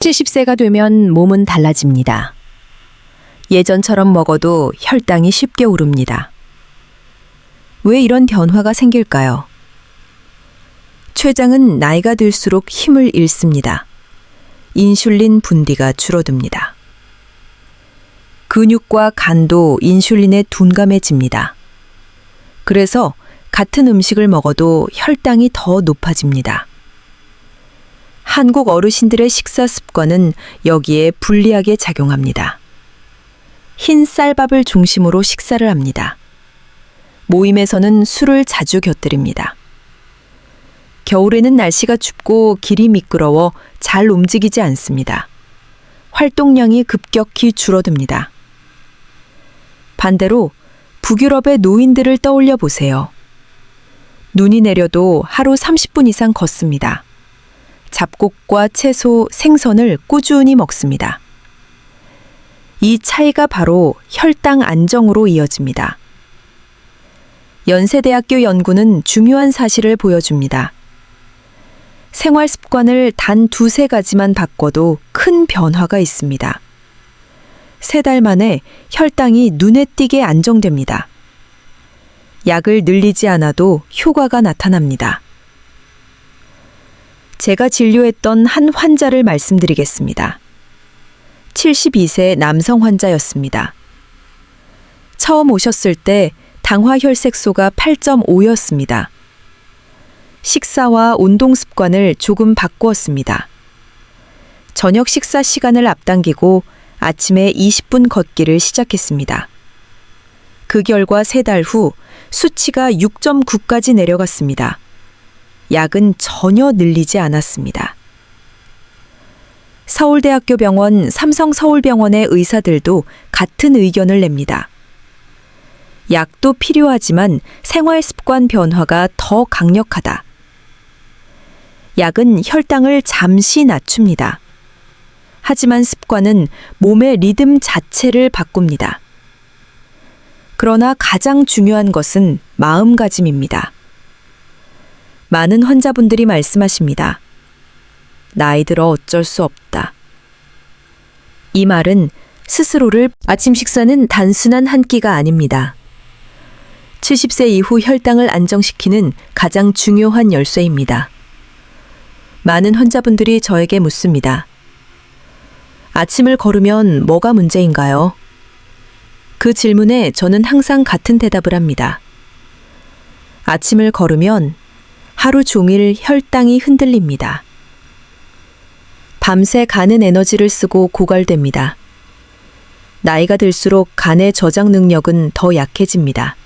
70세가 되면 몸은 달라집니다. 예전처럼 먹어도 혈당이 쉽게 오릅니다. 왜 이런 변화가 생길까요? 췌장은 나이가 들수록 힘을 잃습니다. 인슐린 분비가 줄어듭니다. 근육과 간도 인슐린에 둔감해집니다. 그래서 같은 음식을 먹어도 혈당이 더 높아집니다. 한국 어르신들의 식사 습관은 여기에 불리하게 작용합니다. 흰 쌀밥을 중심으로 식사를 합니다. 모임에서는 술을 자주 곁들입니다. 겨울에는 날씨가 춥고 길이 미끄러워 잘 움직이지 않습니다. 활동량이 급격히 줄어듭니다. 반대로 북유럽의 노인들을 떠올려 보세요. 눈이 내려도 하루 30분 이상 걷습니다. 잡곡과 채소, 생선을 꾸준히 먹습니다. 이 차이가 바로 혈당 안정으로 이어집니다. 연세대학교 연구는 중요한 사실을 보여줍니다. 생활 습관을 단 2-3가지만 바꿔도 큰 변화가 있습니다. 3달 만에 혈당이 눈에 띄게 안정됩니다. 약을 늘리지 않아도 효과가 나타납니다. 제가 진료했던 한 환자를 말씀드리겠습니다. 72세 남성 환자였습니다. 처음 오셨을 때 당화혈색소가 8.5였습니다. 식사와 운동 습관을 조금 바꾸었습니다. 저녁 식사 시간을 앞당기고 아침에 20분 걷기를 시작했습니다. 그 결과 3달 후 수치가 6.9까지 내려갔습니다. 약은 전혀 늘리지 않았습니다. 서울대학교 병원, 삼성서울병원의 의사들도 같은 의견을 냅니다. 약도 필요하지만 생활 습관 변화가 더 강력하다. 약은 혈당을 잠시 낮춥니다. 하지만 습관은 몸의 리듬 자체를 바꿉니다. 그러나 가장 중요한 것은 마음가짐입니다. 많은 환자분들이 말씀하십니다. 나이 들어 어쩔 수 없다. 이 말은 스스로를 아침 식사는 단순한 한 끼가 아닙니다. 70세 이후 혈당을 안정시키는 가장 중요한 열쇠입니다. 많은 환자분들이 저에게 묻습니다. 아침을 걸으면 뭐가 문제인가요? 그 질문에 저는 항상 같은 대답을 합니다. 아침을 걸으면 하루 종일 혈당이 흔들립니다. 밤새 간은 에너지를 쓰고 고갈됩니다. 나이가 들수록 간의 저장 능력은 더 약해집니다.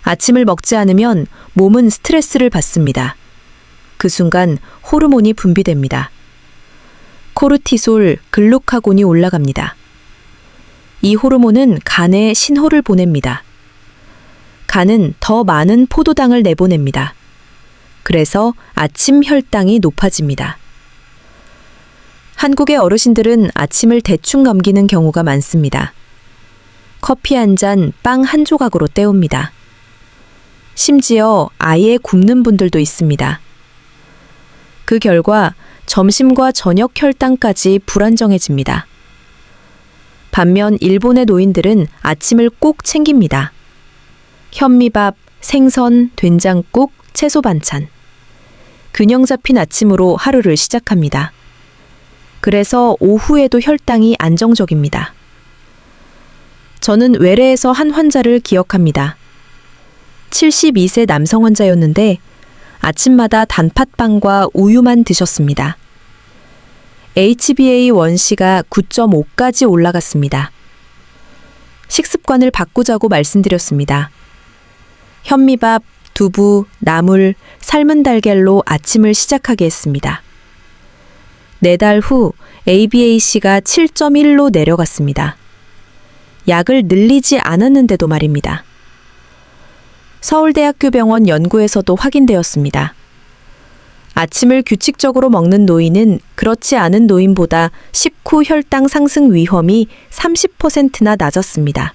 아침을 먹지 않으면 몸은 스트레스를 받습니다. 그 순간 호르몬이 분비됩니다. 코르티솔, 글루카곤이 올라갑니다. 이 호르몬은 간에 신호를 보냅니다. 간은 더 많은 포도당을 내보냅니다. 그래서 아침 혈당이 높아집니다. 한국의 어르신들은 아침을 대충 넘기는 경우가 많습니다. 커피 한 잔, 빵 한 조각으로 때웁니다. 심지어 아예 굶는 분들도 있습니다. 그 결과 점심과 저녁 혈당까지 불안정해집니다. 반면 일본의 노인들은 아침을 꼭 챙깁니다. 현미밥, 생선, 된장국, 채소 반찬. 균형 잡힌 아침으로 하루를 시작합니다. 그래서 오후에도 혈당이 안정적입니다. 저는 외래에서 한 환자를 기억합니다. 72세 남성 환자였는데 아침마다 단팥빵과 우유만 드셨습니다. HbA1c가 9.5까지 올라갔습니다. 식습관을 바꾸자고 말씀드렸습니다. 현미밥, 두부, 나물, 삶은 달걀로 아침을 시작하게 했습니다. 4달 후 ABAC가 7.1로 내려갔습니다. 약을 늘리지 않았는데도 말입니다. 서울대학교 병원 연구에서도 확인되었습니다. 아침을 규칙적으로 먹는 노인은 그렇지 않은 노인보다 식후 혈당 상승 위험이 30%나 낮았습니다.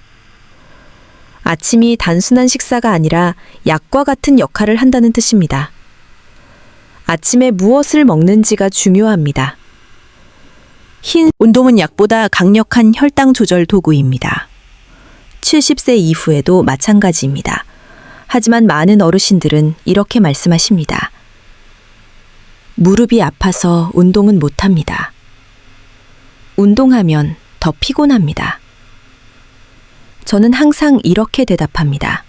아침이 단순한 식사가 아니라 약과 같은 역할을 한다는 뜻입니다. 아침에 무엇을 먹는지가 중요합니다. 흰 운동은 약보다 강력한 혈당 조절 도구입니다. 70세 이후에도 마찬가지입니다. 하지만 많은 어르신들은 이렇게 말씀하십니다. 무릎이 아파서 운동은 못합니다. 운동하면 더 피곤합니다. 저는 항상 이렇게 대답합니다.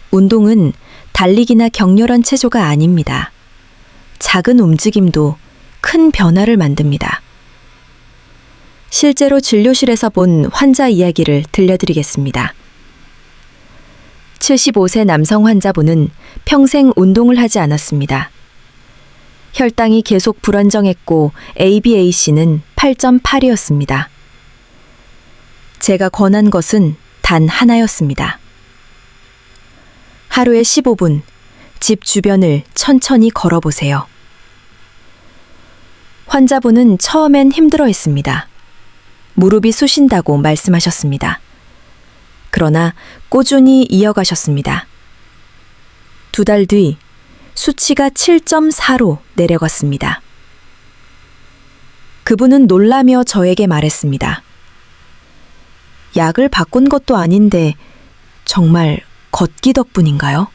운동은 달리기나 격렬한 체조가 아닙니다. 작은 움직임도 큰 변화를 만듭니다. 실제로 진료실에서 본 환자 이야기를 들려드리겠습니다. 75세 남성 환자분은 평생 운동을 하지 않았습니다. 혈당이 계속 불안정했고 ABAC는 8.8이었습니다. 제가 권한 것은 단 하나였습니다. 하루에 15분, 집 주변을 천천히 걸어보세요. 환자분은 처음엔 힘들어했습니다. 무릎이 쑤신다고 말씀하셨습니다. 그러나 꾸준히 이어가셨습니다. 2달 뒤 수치가 7.4로 내려갔습니다. 그분은 놀라며 저에게 말했습니다. 약을 바꾼 것도 아닌데 정말 걷기 덕분인가요?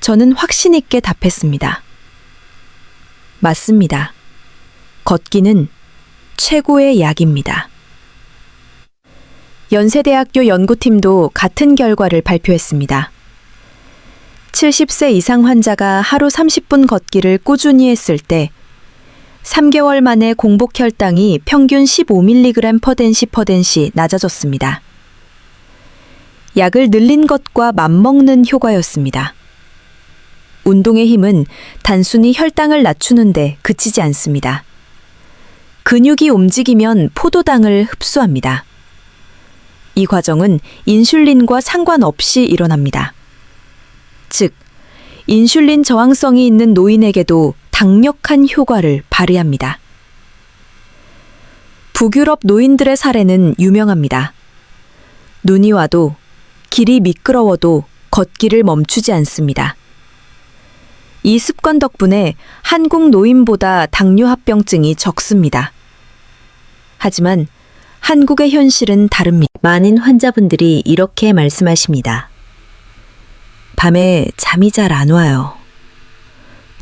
저는 확신 있게 답했습니다. 맞습니다. 걷기는 최고의 약입니다. 연세대학교 연구팀도 같은 결과를 발표했습니다. 70세 이상 환자가 하루 30분 걷기를 꾸준히 했을 때 3개월 만에 공복 혈당이 평균 15mg/deci 낮아졌습니다. 약을 늘린 것과 맞먹는 효과였습니다. 운동의 힘은 단순히 혈당을 낮추는데 그치지 않습니다. 근육이 움직이면 포도당을 흡수합니다. 이 과정은 인슐린과 상관없이 일어납니다. 즉, 인슐린 저항성이 있는 노인에게도 강력한 효과를 발휘합니다. 북유럽 노인들의 사례는 유명합니다. 눈이 와도 길이 미끄러워도 걷기를 멈추지 않습니다. 이 습관 덕분에 한국 노인보다 당뇨합병증이 적습니다. 하지만 한국의 현실은 다릅니다. 많은 환자분들이 이렇게 말씀하십니다. 밤에 잠이 잘 안 와요.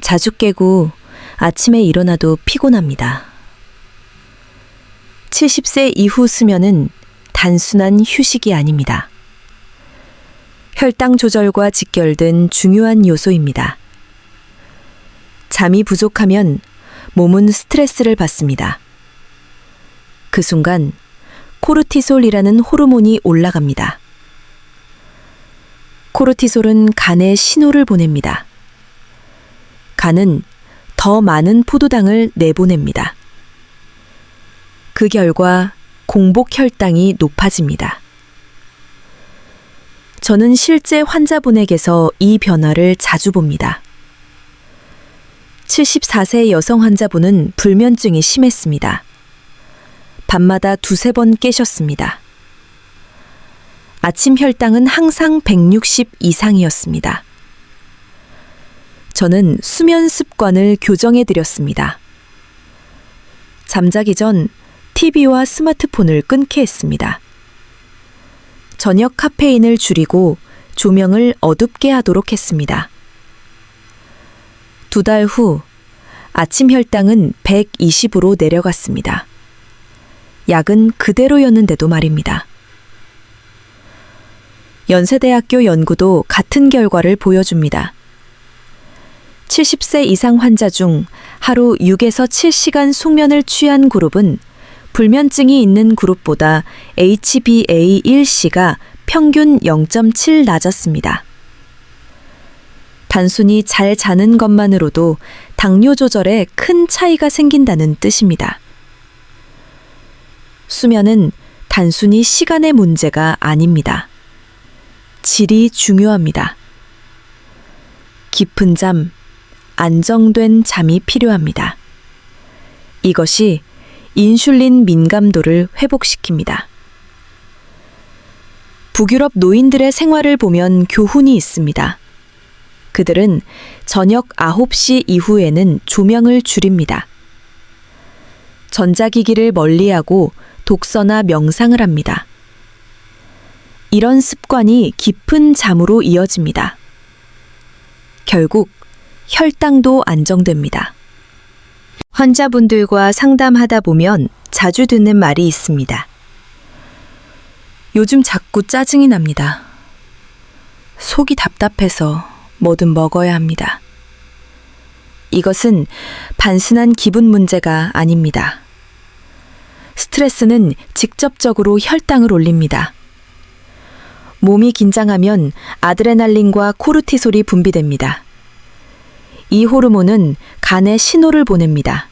자주 깨고 아침에 일어나도 피곤합니다. 70세 이후 수면은 단순한 휴식이 아닙니다. 혈당 조절과 직결된 중요한 요소입니다. 잠이 부족하면 몸은 스트레스를 받습니다. 그 순간 코르티솔이라는 호르몬이 올라갑니다. 코르티솔은 간에 신호를 보냅니다. 간은 더 많은 포도당을 내보냅니다. 그 결과 공복 혈당이 높아집니다. 저는 실제 환자분에게서 이 변화를 자주 봅니다. 74세 여성 환자분은 불면증이 심했습니다. 밤마다 2-3번 깨셨습니다. 아침 혈당은 항상 160 이상이었습니다. 저는 수면 습관을 교정해 드렸습니다. 잠자기 전 TV와 스마트폰을 끊게 했습니다. 저녁 카페인을 줄이고 조명을 어둡게 하도록 했습니다. 2달 후 아침 혈당은 120으로 내려갔습니다. 약은 그대로였는데도 말입니다. 연세대학교 연구도 같은 결과를 보여줍니다. 70세 이상 환자 중 하루 6에서 7시간 숙면을 취한 그룹은 불면증이 있는 그룹보다 HbA1c가 평균 0.7 낮았습니다. 단순히 잘 자는 것만으로도 당뇨 조절에 큰 차이가 생긴다는 뜻입니다. 수면은 단순히 시간의 문제가 아닙니다. 질이 중요합니다. 깊은 잠, 안정된 잠이 필요합니다. 이것이 인슐린 민감도를 회복시킵니다. 북유럽 노인들의 생활을 보면 교훈이 있습니다. 그들은 저녁 9시 이후에는 조명을 줄입니다. 전자기기를 멀리하고 독서나 명상을 합니다. 이런 습관이 깊은 잠으로 이어집니다. 결국 혈당도 안정됩니다. 환자분들과 상담하다 보면 자주 듣는 말이 있습니다. 요즘 자꾸 짜증이 납니다. 속이 답답해서 뭐든 먹어야 합니다. 이것은 단순한 기분 문제가 아닙니다. 스트레스는 직접적으로 혈당을 올립니다. 몸이 긴장하면 아드레날린과 코르티솔이 분비됩니다. 이 호르몬은 간에 신호를 보냅니다.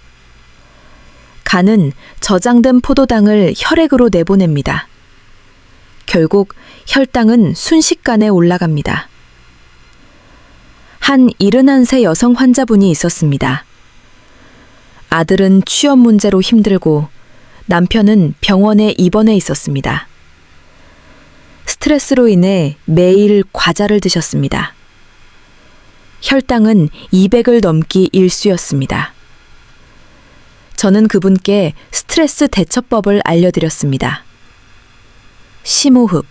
간은 저장된 포도당을 혈액으로 내보냅니다. 결국 혈당은 순식간에 올라갑니다. 한 71세 여성 환자분이 있었습니다. 아들은 취업 문제로 힘들고 남편은 병원에 입원해 있었습니다. 스트레스로 인해 매일 과자를 드셨습니다. 혈당은 200을 넘기 일쑤였습니다. 저는 그분께 스트레스 대처법을 알려드렸습니다. 심호흡,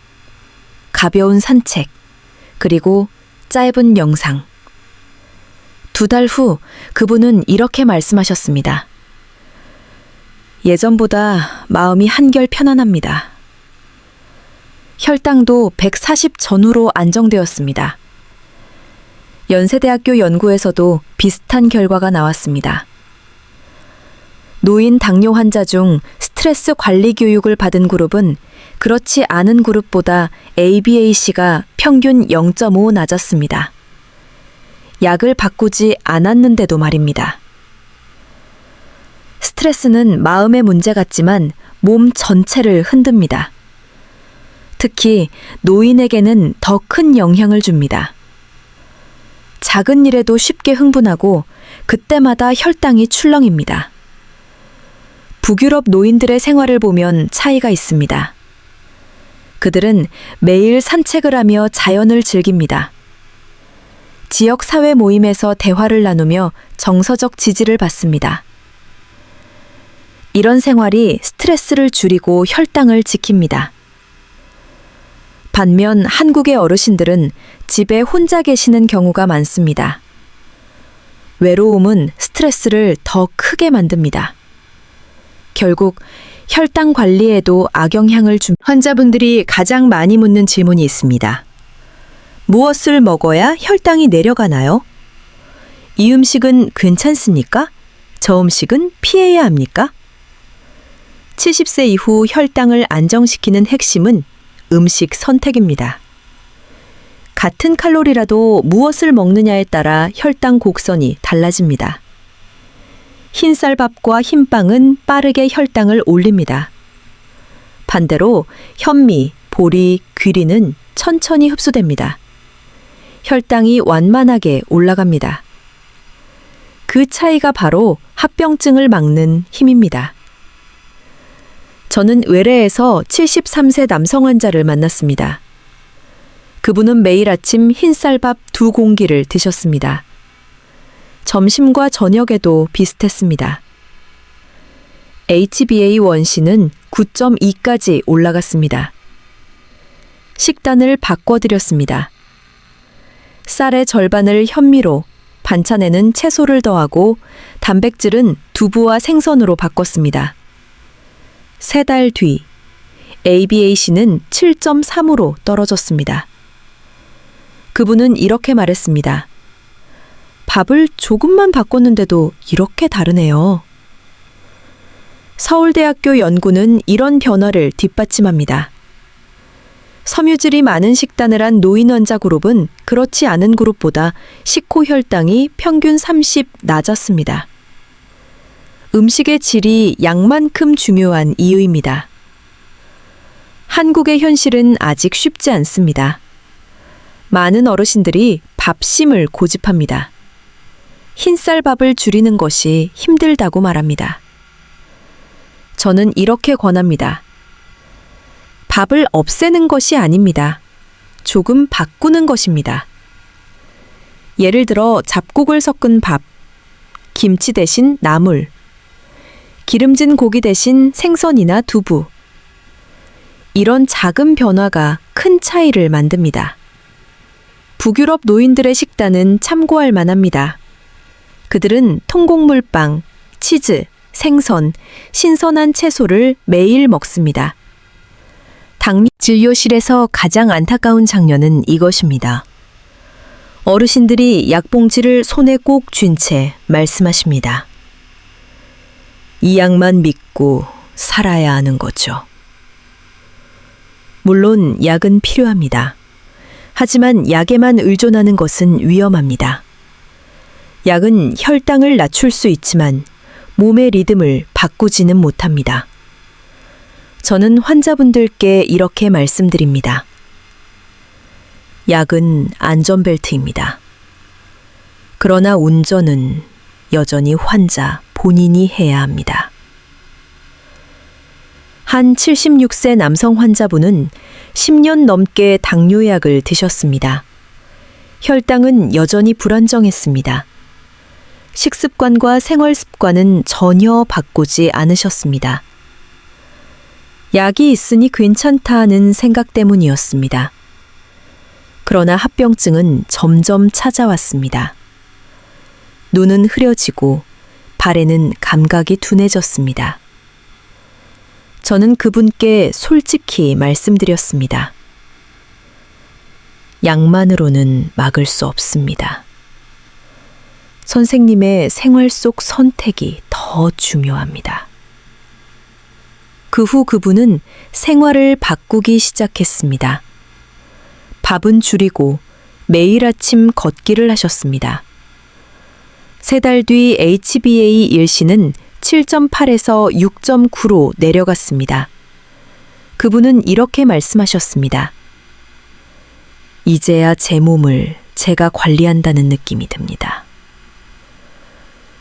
가벼운 산책, 그리고 짧은 명상. 2달 후 그분은 이렇게 말씀하셨습니다. 예전보다 마음이 한결 편안합니다. 혈당도 140 전후로 안정되었습니다. 연세대학교 연구에서도 비슷한 결과가 나왔습니다. 노인 당뇨 환자 중 스트레스 관리 교육을 받은 그룹은 그렇지 않은 그룹보다 ABAC가 평균 0.5 낮았습니다. 약을 바꾸지 않았는데도 말입니다. 스트레스는 마음의 문제 같지만 몸 전체를 흔듭니다. 특히 노인에게는 더 큰 영향을 줍니다. 작은 일에도 쉽게 흥분하고 그때마다 혈당이 출렁입니다. 북유럽 노인들의 생활을 보면 차이가 있습니다. 그들은 매일 산책을 하며 자연을 즐깁니다. 지역 사회 모임에서 대화를 나누며 정서적 지지를 받습니다. 이런 생활이 스트레스를 줄이고 혈당을 지킵니다. 반면 한국의 어르신들은 집에 혼자 계시는 경우가 많습니다. 외로움은 스트레스를 더 크게 만듭니다. 결국 혈당 관리에도 악영향을 줍니다. 환자분들이 가장 많이 묻는 질문이 있습니다. 무엇을 먹어야 혈당이 내려가나요? 이 음식은 괜찮습니까? 저 음식은 피해야 합니까? 70세 이후 혈당을 안정시키는 핵심은 음식 선택입니다. 같은 칼로리라도 무엇을 먹느냐에 따라 혈당 곡선이 달라집니다. 흰쌀밥과 흰빵은 빠르게 혈당을 올립니다. 반대로 현미, 보리, 귀리는 천천히 흡수됩니다. 혈당이 완만하게 올라갑니다. 그 차이가 바로 합병증을 막는 힘입니다. 저는 외래에서 73세 남성 환자를 만났습니다. 그분은 매일 아침 흰쌀밥 2공기를 드셨습니다. 점심과 저녁에도 비슷했습니다. HbA1c는 9.2까지 올라갔습니다. 식단을 바꿔드렸습니다. 쌀의 절반을 현미로, 반찬에는 채소를 더하고 단백질은 두부와 생선으로 바꿨습니다. 3달 뒤, ABAC는 7.3으로 떨어졌습니다. 그분은 이렇게 말했습니다. 밥을 조금만 바꿨는데도 이렇게 다르네요. 서울대학교 연구는 이런 변화를 뒷받침합니다. 섬유질이 많은 식단을 한 노인 환자 그룹은 그렇지 않은 그룹보다 식후 혈당이 평균 30 낮았습니다. 음식의 질이 양만큼 중요한 이유입니다. 한국의 현실은 아직 쉽지 않습니다. 많은 어르신들이 밥심을 고집합니다. 흰쌀밥을 줄이는 것이 힘들다고 말합니다. 저는 이렇게 권합니다. 밥을 없애는 것이 아닙니다. 조금 바꾸는 것입니다. 예를 들어 잡곡을 섞은 밥, 김치 대신 나물, 기름진 고기 대신 생선이나 두부. 이런 작은 변화가 큰 차이를 만듭니다. 북유럽 노인들의 식단은 참고할 만합니다. 그들은 통곡물빵, 치즈, 생선, 신선한 채소를 매일 먹습니다. 진료실에서 가장 안타까운 장면은 이것입니다. 어르신들이 약봉지를 손에 꼭 쥔 채 말씀하십니다. 이 약만 믿고 살아야 하는 거죠. 물론 약은 필요합니다. 하지만 약에만 의존하는 것은 위험합니다. 약은 혈당을 낮출 수 있지만 몸의 리듬을 바꾸지는 못합니다. 저는 환자분들께 이렇게 말씀드립니다. 약은 안전벨트입니다. 그러나 운전은 여전히 환자 본인이 해야 합니다. 한 76세 남성 환자분은 10년 넘게 당뇨약을 드셨습니다. 혈당은 여전히 불안정했습니다. 식습관과 생활습관은 전혀 바꾸지 않으셨습니다. 약이 있으니 괜찮다 하는 생각 때문이었습니다. 그러나 합병증은 점점 찾아왔습니다. 눈은 흐려지고 발에는 감각이 둔해졌습니다. 저는 그분께 솔직히 말씀드렸습니다. 약만으로는 막을 수 없습니다. 선생님의 생활 속 선택이 더 중요합니다. 그 후 그분은 생활을 바꾸기 시작했습니다. 밥은 줄이고 매일 아침 걷기를 하셨습니다. 3달 뒤 HbA1c는 7.8에서 6.9로 내려갔습니다. 그분은 이렇게 말씀하셨습니다. 이제야 제 몸을 제가 관리한다는 느낌이 듭니다.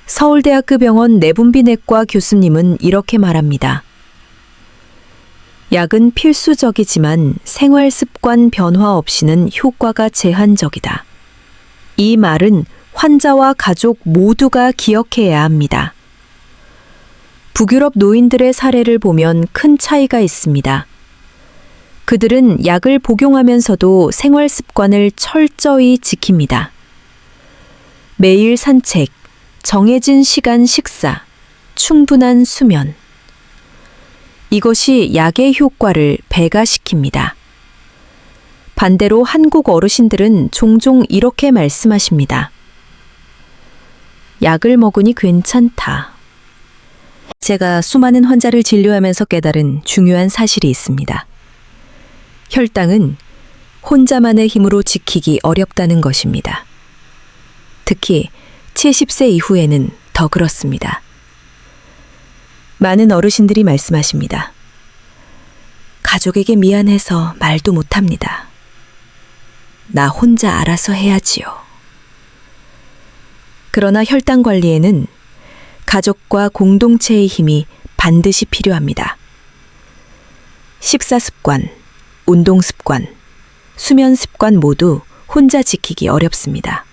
서울대학교 병원 내분비내과 교수님은 이렇게 말합니다. 약은 필수적이지만 생활 습관 변화 없이는 효과가 제한적이다. 이 말은 환자와 가족 모두가 기억해야 합니다. 북유럽 노인들의 사례를 보면 큰 차이가 있습니다. 그들은 약을 복용하면서도 생활 습관을 철저히 지킵니다. 매일 산책, 정해진 시간 식사, 충분한 수면. 이것이 약의 효과를 배가시킵니다. 반대로 한국 어르신들은 종종 이렇게 말씀하십니다. 약을 먹으니 괜찮다. 제가 수많은 환자를 진료하면서 깨달은 중요한 사실이 있습니다. 혈당은 혼자만의 힘으로 지키기 어렵다는 것입니다. 특히 70세 이후에는 더 그렇습니다. 많은 어르신들이 말씀하십니다. 가족에게 미안해서 말도 못합니다. 나 혼자 알아서 해야지요. 그러나 혈당 관리에는 가족과 공동체의 힘이 반드시 필요합니다. 식사 습관, 운동 습관, 수면 습관 모두 혼자 지키기 어렵습니다.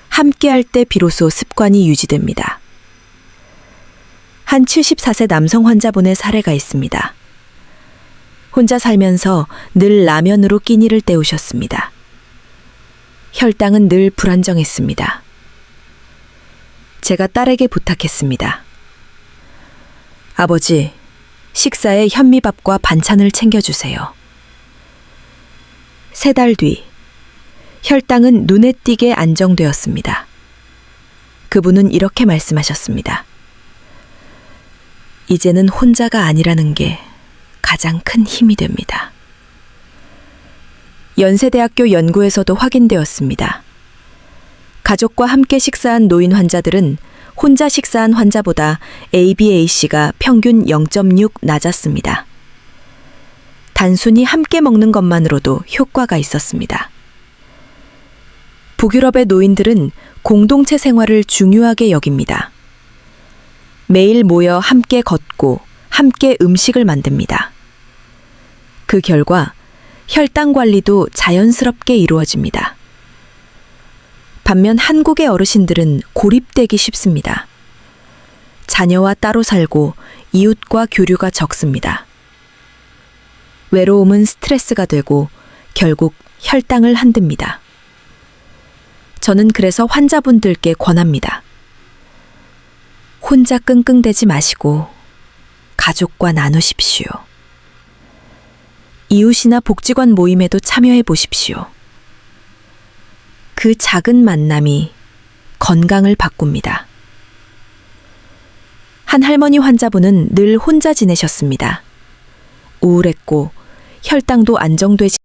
함께 할 때 비로소 습관이 유지됩니다. 한 74세 남성 환자분의 사례가 있습니다. 혼자 살면서 늘 라면으로 끼니를 때우셨습니다. 혈당은 늘 불안정했습니다. 제가 딸에게 부탁했습니다. 아버지, 식사에 현미밥과 반찬을 챙겨주세요. 3달 뒤, 혈당은 눈에 띄게 안정되었습니다. 그분은 이렇게 말씀하셨습니다. 이제는 혼자가 아니라는 게 가장 큰 힘이 됩니다. 연세대학교 연구에서도 확인되었습니다. 가족과 함께 식사한 노인 환자들은 혼자 식사한 환자보다 ABAC가 평균 0.6 낮았습니다. 단순히 함께 먹는 것만으로도 효과가 있었습니다. 북유럽의 노인들은 공동체 생활을 중요하게 여깁니다. 매일 모여 함께 걷고 함께 음식을 만듭니다. 그 결과 혈당 관리도 자연스럽게 이루어집니다. 반면 한국의 어르신들은 고립되기 쉽습니다. 자녀와 따로 살고 이웃과 교류가 적습니다. 외로움은 스트레스가 되고 결국 혈당을 흔듭니다. 저는 그래서 환자분들께 권합니다. 혼자 끙끙대지 마시고 가족과 나누십시오. 이웃이나 복지관 모임에도 참여해 보십시오. 그 작은 만남이 건강을 바꿉니다. 한 할머니 환자분은 늘 혼자 지내셨습니다. 우울했고 혈당도 안정되지